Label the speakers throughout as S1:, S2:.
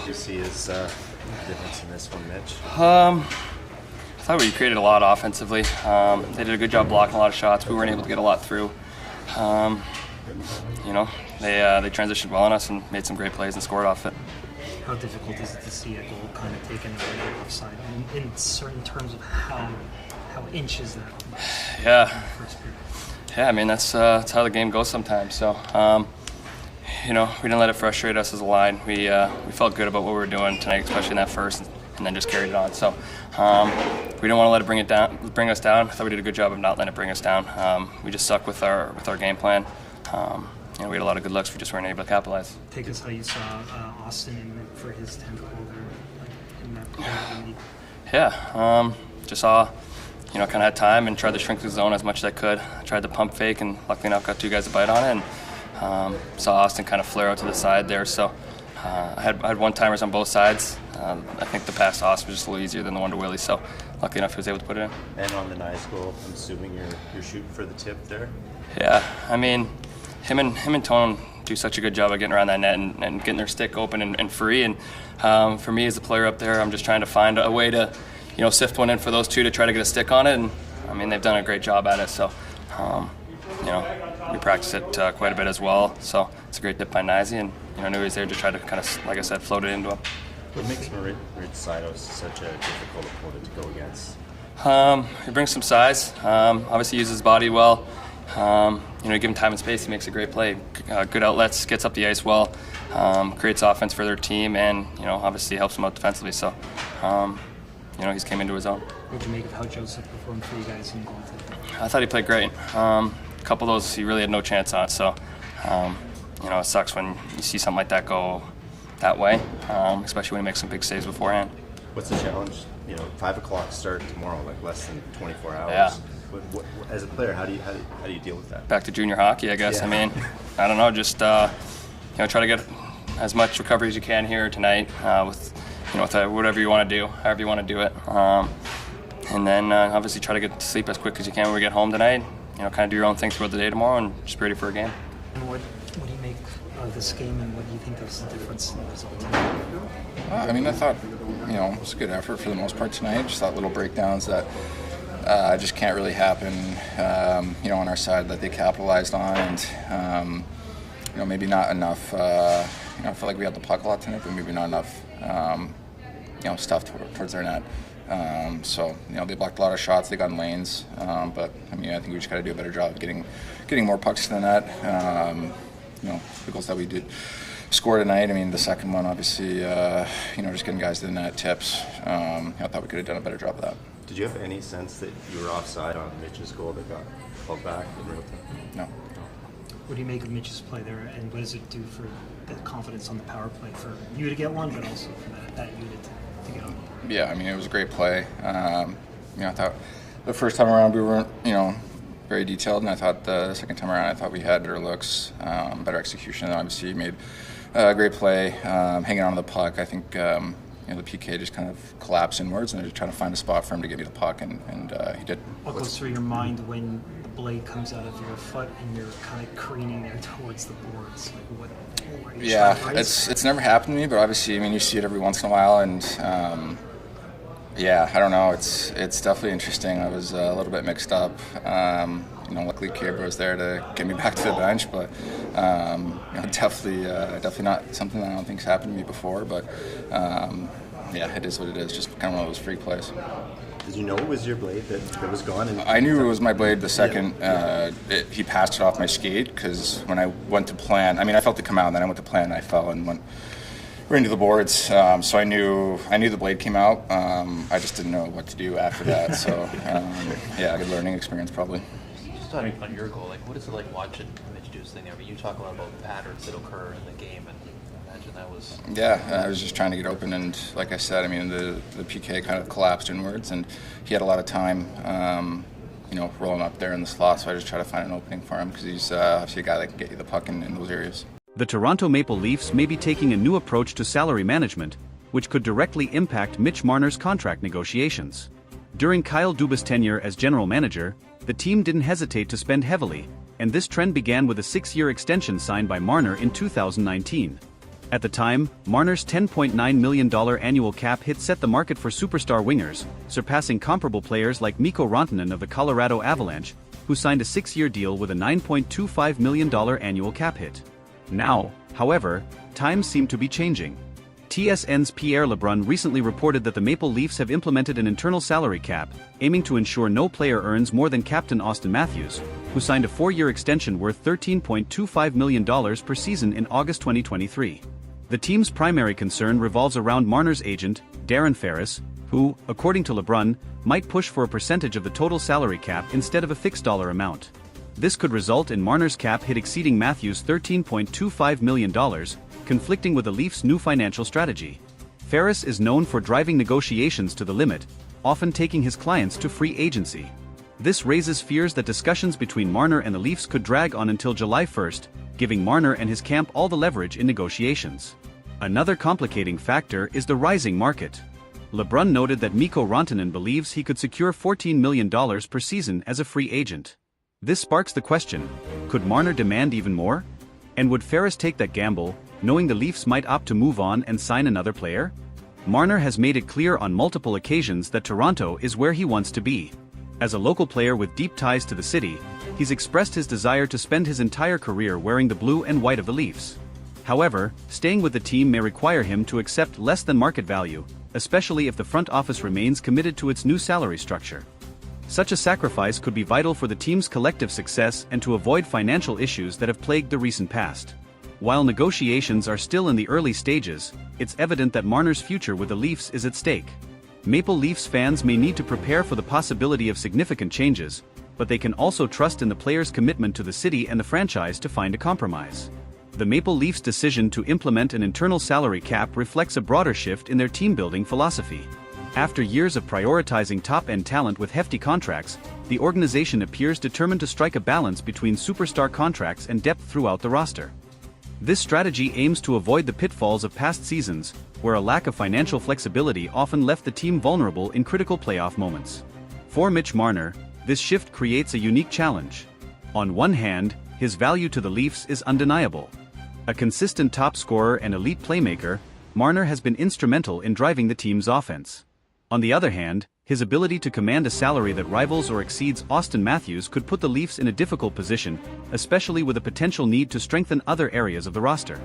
S1: did you see as difference in this one, Mitch?
S2: I thought we created a lot offensively. They did a good job blocking a lot of shots. We weren't able to get a lot through. They transitioned well on us and made some great plays and scored off it.
S3: How difficult is it to see a goal kind of taken away offside in certain terms of how inches that?
S2: Yeah. Yeah, I mean, that's how the game goes sometimes. So, we didn't let it frustrate us as a line. We felt good about what we were doing tonight, especially in that first, and then just carried it on. So, we didn't want to let it bring us down. I thought we did a good job of not letting it bring us down. We just stuck with our game plan. We had a lot of good looks. We just weren't able to capitalize.
S3: Take us how you saw Austin in for his 10th goal there, in that play.
S2: Yeah, just saw, kind of had time and tried to shrink the zone as much as I could. Tried to pump fake and luckily enough got two guys to bite on it. And saw Austin kind of flare out to the side there. So I had one-timers on both sides. I think the pass to Austin was just a little easier than the one to Willie. So lucky enough he was able to put it in.
S1: And on the nice goal, I'm assuming you're shooting for the tip there?
S2: Yeah, I mean, him and Tone do such a good job of getting around that net and getting their stick open and free. And for me as a player up there, I'm just trying to find a way to, sift one in for those two to try to get a stick on it. And I mean, they've done a great job at it. So, we practice it quite a bit as well. So it's a great tip by Nazi, and I knew he was there to try to kind of, like I said, float it into him.
S1: What makes Maritzaitis such a difficult opponent to go against?
S2: He brings some size. Obviously uses his body well. Give him time and space, he makes a great play. Good outlets, gets up the ice well, creates offense for their team, and obviously helps them out defensively. So, he's came into his own.
S3: What did you make of how Joseph performed for you guys in goal today?
S2: I thought he played great. A couple of those he really had no chance on. So, it sucks when you see something like that go that way, especially when he makes some big saves beforehand.
S1: What's the challenge? 5 o'clock start tomorrow, like less than 24 hours.
S2: Yeah.
S1: What, as a player, how do you deal with that?
S2: Back to junior hockey, I guess.
S1: Yeah.
S2: I mean, I don't know. Just try to get as much recovery as you can here tonight with whatever you want to do, however you want to do it, and then obviously try to get to sleep as quick as you can when we get home tonight. Kind of do your own thing throughout the day tomorrow, and just be ready for a game.
S3: And what do you make of this game, and what do you think was the difference in the result?
S4: I thought it was a good effort for the most part tonight. Just thought little breakdowns that just can't really happen, on our side that they capitalized on, and maybe not enough. I feel like we had the puck a lot tonight, but maybe not enough, stuff towards their net. They blocked a lot of shots. They got in lanes, but I think we just got to do a better job of getting more pucks to the net. The goals that we did score tonight. The second one, obviously, just getting guys to the net, tips. I thought we could have done a better job of that.
S1: Did you have any sense that you were offside on Mitch's goal that got called back in real time?
S4: No.
S3: What do you make of Mitch's play there, and what does it do for the confidence on the power play for you to get one, but also for that unit to get on?
S4: Yeah, it was a great play. I thought the first time around we weren't, very detailed, and I thought the second time around I thought we had better looks, better execution. Obviously, he made a great play, hanging on to the puck. I think the PK just kind of collapsed inwards, and they're just trying to find a spot for him to get me the puck, and he did.
S3: What goes through your mind when the blade comes out of your foot and you're kind of careening there towards the boards? Like what?
S4: Yeah, it's never happened to me, but obviously, you see it every once in a while, and I don't know. It's definitely interesting. I was a little bit mixed up. Luckily Kieber was there to get me back to the bench, but definitely not something that I don't think's happened to me before. But it is what it is. Just kind of one of those freak plays.
S1: Did you know it was your blade that was gone?
S4: I knew it was my blade the second he passed it off my skate, because when I went to plan, I felt it come out, and then I went to plan, and I fell and went right into the boards. So I knew the blade came out. I just didn't know what to do after that. So a good learning experience probably.
S5: Just talking on your goal, what is it like watching Mitch do his thing there? You talk a lot about patterns that occur in the game, and I imagine that was...
S4: Yeah, I was just trying to get open, and like I said, the PK kind of collapsed inwards, and he had a lot of time, rolling up there in the slot, so I just tried to find an opening for him, because he's obviously a guy that can get you the puck in those areas.
S6: The Toronto Maple Leafs may be taking a new approach to salary management, which could directly impact Mitch Marner's contract negotiations. During Kyle Dubas' tenure as general manager, the team didn't hesitate to spend heavily, and this trend began with a 6-year extension signed by Marner in 2019. At the time, Marner's $10.9 million annual cap hit set the market for superstar wingers, surpassing comparable players like Mikko Rantanen of the Colorado Avalanche, who signed a 6-year deal with a $9.25 million annual cap hit. Now, however, times seem to be changing. TSN's Pierre Lebrun recently reported that the Maple Leafs have implemented an internal salary cap, aiming to ensure no player earns more than captain Austin Matthews, who signed a 4-year extension worth $13.25 million per season in August 2023. The team's primary concern revolves around Marner's agent, Darren Ferris, who, according to Lebrun, might push for a percentage of the total salary cap instead of a fixed dollar amount. This could result in Marner's cap hit exceeding Matthews' $13.25 million, conflicting with the Leafs' new financial strategy. Ferris is known for driving negotiations to the limit, often taking his clients to free agency. This raises fears that discussions between Marner and the Leafs could drag on until July 1st, giving Marner and his camp all the leverage in negotiations. Another complicating factor is the rising market. Lebrun noted that Mikko Rantanen believes he could secure $14 million per season as a free agent. This sparks the question, could Marner demand even more? And would Ferris take that gamble, knowing the Leafs might opt to move on and sign another player? Marner has made it clear on multiple occasions that Toronto is where he wants to be. As a local player with deep ties to the city, he's expressed his desire to spend his entire career wearing the blue and white of the Leafs. However, staying with the team may require him to accept less than market value, especially if the front office remains committed to its new salary structure. Such a sacrifice could be vital for the team's collective success and to avoid financial issues that have plagued the recent past. While negotiations are still in the early stages, it's evident that Marner's future with the Leafs is at stake. Maple Leafs fans may need to prepare for the possibility of significant changes, but they can also trust in the player's commitment to the city and the franchise to find a compromise. The Maple Leafs' decision to implement an internal salary cap reflects a broader shift in their team-building philosophy. After years of prioritizing top-end talent with hefty contracts, the organization appears determined to strike a balance between superstar contracts and depth throughout the roster. This strategy aims to avoid the pitfalls of past seasons, where a lack of financial flexibility often left the team vulnerable in critical playoff moments. For Mitch Marner, this shift creates a unique challenge. On one hand, his value to the Leafs is undeniable. A consistent top scorer and elite playmaker, Marner has been instrumental in driving the team's offense. On the other hand, his ability to command a salary that rivals or exceeds Austin Matthews could put the Leafs in a difficult position, especially with a potential need to strengthen other areas of the roster.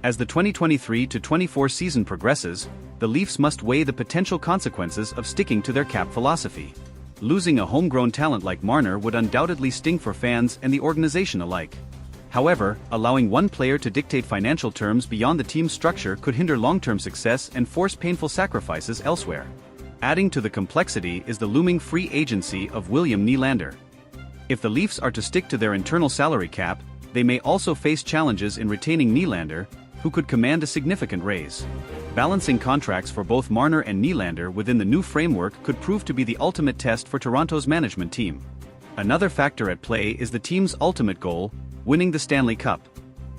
S6: As the 2023-24 season progresses, the Leafs must weigh the potential consequences of sticking to their cap philosophy. Losing a homegrown talent like Marner would undoubtedly sting for fans and the organization alike. However, allowing one player to dictate financial terms beyond the team's structure could hinder long-term success and force painful sacrifices elsewhere. Adding to the complexity is the looming free agency of William Nylander. If the Leafs are to stick to their internal salary cap, they may also face challenges in retaining Nylander, who could command a significant raise. Balancing contracts for both Marner and Nylander within the new framework could prove to be the ultimate test for Toronto's management team. Another factor at play is the team's ultimate goal, winning the Stanley Cup.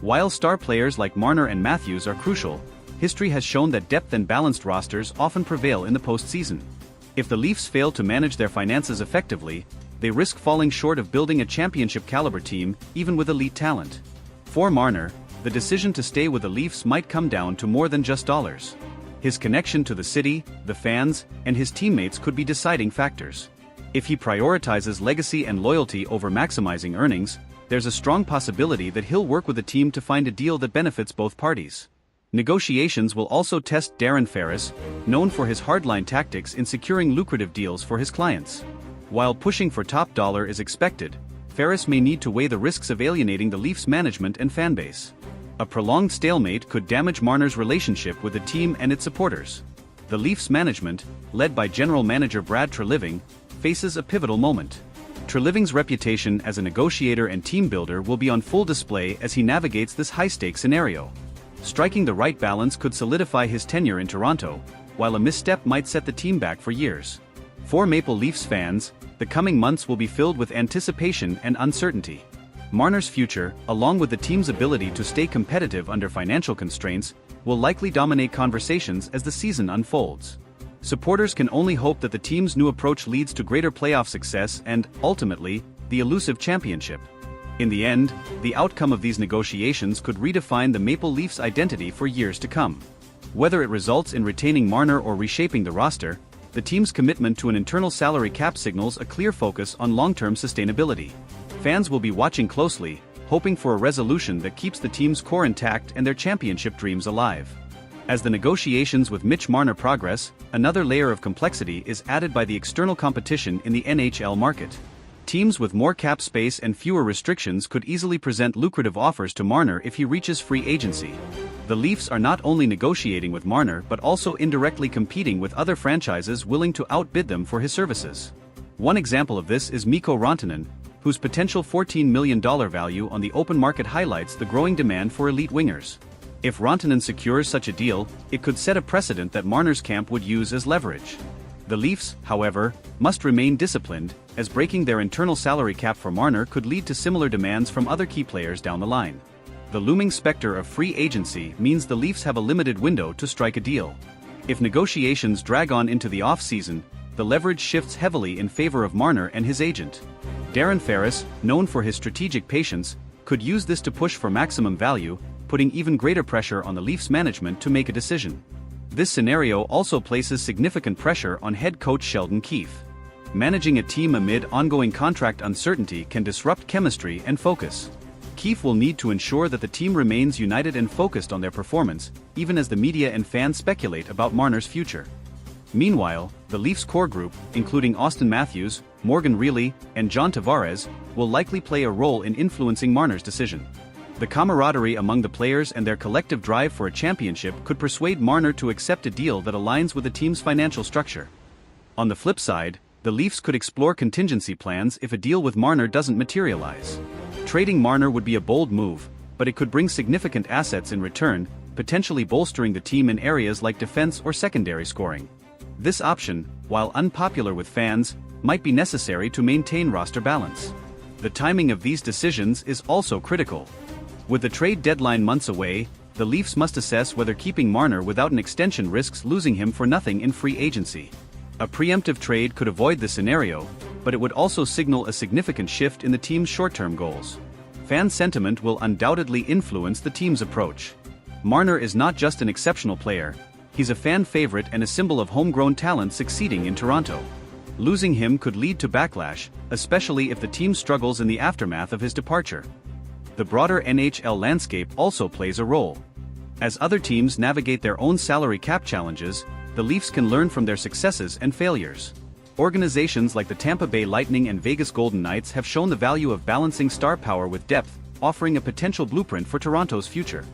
S6: While star players like Marner and Matthews are crucial, history has shown that depth and balanced rosters often prevail in the postseason. If the Leafs fail to manage their finances effectively, they risk falling short of building a championship-caliber team, even with elite talent. For Marner, the decision to stay with the Leafs might come down to more than just dollars. His connection to the city, the fans, and his teammates could be deciding factors. If he prioritizes legacy and loyalty over maximizing earnings, there's a strong possibility that he'll work with the team to find a deal that benefits both parties. Negotiations will also test Darren Ferris, known for his hardline tactics in securing lucrative deals for his clients. While pushing for top dollar is expected, Ferris may need to weigh the risks of alienating the Leafs management and fanbase. A prolonged stalemate could damage Marner's relationship with the team and its supporters. The Leafs management, led by general manager Brad Treliving, faces a pivotal moment. Treliving's reputation as a negotiator and team builder will be on full display as he navigates this high-stakes scenario. Striking the right balance could solidify his tenure in Toronto, while a misstep might set the team back for years. For Maple Leafs fans, the coming months will be filled with anticipation and uncertainty. Marner's future, along with the team's ability to stay competitive under financial constraints, will likely dominate conversations as the season unfolds. Supporters can only hope that the team's new approach leads to greater playoff success and, ultimately, the elusive championship. In the end, the outcome of these negotiations could redefine the Maple Leafs' identity for years to come. Whether it results in retaining Marner or reshaping the roster, the team's commitment to an internal salary cap signals a clear focus on long-term sustainability. Fans will be watching closely, hoping for a resolution that keeps the team's core intact and their championship dreams alive. As the negotiations with Mitch Marner progress, another layer of complexity is added by the external competition in the NHL market. Teams with more cap space and fewer restrictions could easily present lucrative offers to Marner if he reaches free agency. The Leafs are not only negotiating with Marner but also indirectly competing with other franchises willing to outbid them for his services. One example of this is Mikko Rantanen, whose potential $14 million value on the open market highlights the growing demand for elite wingers. If Rantanen secures such a deal, it could set a precedent that Marner's camp would use as leverage. The Leafs, however, must remain disciplined, as breaking their internal salary cap for Marner could lead to similar demands from other key players down the line. The looming specter of free agency means the Leafs have a limited window to strike a deal. If negotiations drag on into the off-season, the leverage shifts heavily in favor of Marner and his agent. Darren Ferris, known for his strategic patience, could use this to push for maximum value, putting even greater pressure on the Leafs management to make a decision. This scenario also places significant pressure on head coach Sheldon Keefe. Managing a team amid ongoing contract uncertainty can disrupt chemistry and focus. Keefe will need to ensure that the team remains united and focused on their performance, even as the media and fans speculate about Marner's future. Meanwhile, the Leafs core group, including Austin Matthews, Morgan Rielly, and John Tavares, will likely play a role in influencing Marner's decision. The camaraderie among the players and their collective drive for a championship could persuade Marner to accept a deal that aligns with the team's financial structure. On the flip side, the Leafs could explore contingency plans if a deal with Marner doesn't materialize. Trading Marner would be a bold move, but it could bring significant assets in return, potentially bolstering the team in areas like defense or secondary scoring. This option, while unpopular with fans, might be necessary to maintain roster balance. The timing of these decisions is also critical. With the trade deadline months away, the Leafs must assess whether keeping Marner without an extension risks losing him for nothing in free agency. A preemptive trade could avoid this scenario, but it would also signal a significant shift in the team's short-term goals. Fan sentiment will undoubtedly influence the team's approach. Marner is not just an exceptional player, he's a fan favorite and a symbol of homegrown talent succeeding in Toronto. Losing him could lead to backlash, especially if the team struggles in the aftermath of his departure. The broader NHL landscape also plays a role. As other teams navigate their own salary cap challenges, the Leafs can learn from their successes and failures. Organizations like the Tampa Bay Lightning and Vegas Golden Knights have shown the value of balancing star power with depth, offering a potential blueprint for Toronto's future.